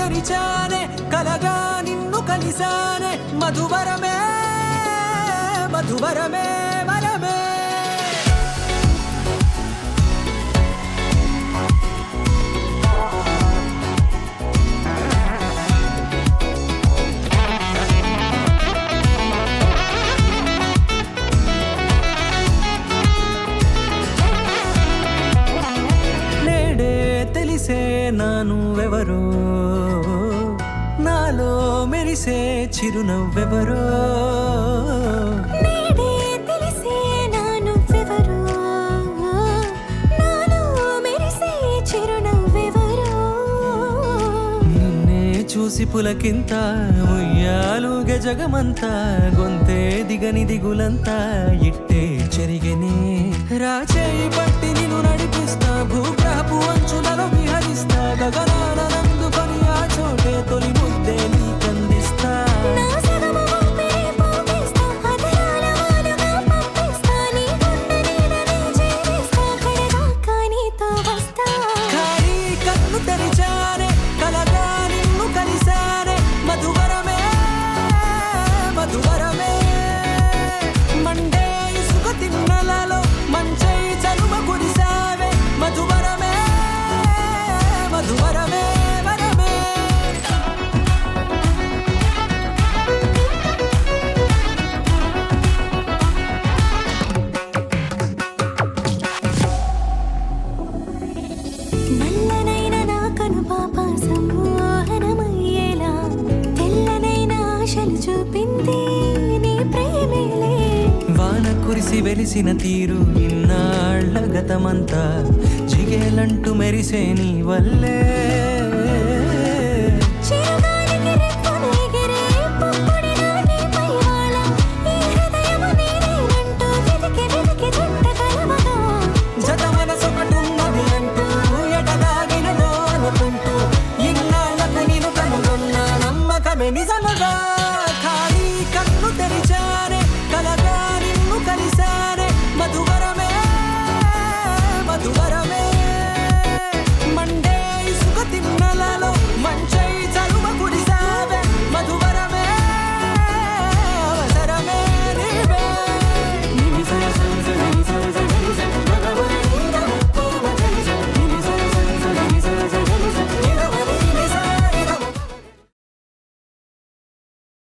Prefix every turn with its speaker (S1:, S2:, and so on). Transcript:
S1: తెరిచానే కలగా నిన్ను కలిసానే మధువరమే మధువరమే వరమే తెలిసే నానువెవరో నాలో మెరిసే చిరునవ్వెవరో
S2: నేడే తెలిసే నానువెవరో నాలో మెరిసే చిరునవ్వెవరో
S1: నిన్నే చూసి పులకింత ఉయ్యాలుగే జగమంతా గొంతే దిగని దిగులంతా ఇట్టే చెరిగెనే రాచేయి పట్టి నిన్ను నడిపిస్తా భూగ్రహపు అంచులలో విహరిస్తా గగనాన నందుకొని ఆ చోటే తొలి ముద్దే నీకందిస్తా
S2: నా సగమ ఊపిరి పోగిస్తా అదరాల వాలుగా పంపిస్తా నీ గుండె నీడనే చేరిస్తా కడదాకా నీతో వస్తా
S1: ఖాళీ కన్ను తెరిచానే కలగా నిన్ను కలిసానే మధువరమే మధువరమే మండే ఇసుక తిన్నలలో మంచై చలువ కురిసావే మధువరమే మధువరమే వరమే
S2: నల్లనైన నా కనుపాప సమ్మోహనమయ్యేలా తెల్లనైన ఆశలు చూపింది నీ ప్రేమేలే
S1: వాన కురిసి వెలిసిన తీరు ఇన్నాళ్ల గతమంతా జిగేలంటూ మెరిసే నీ వల్లే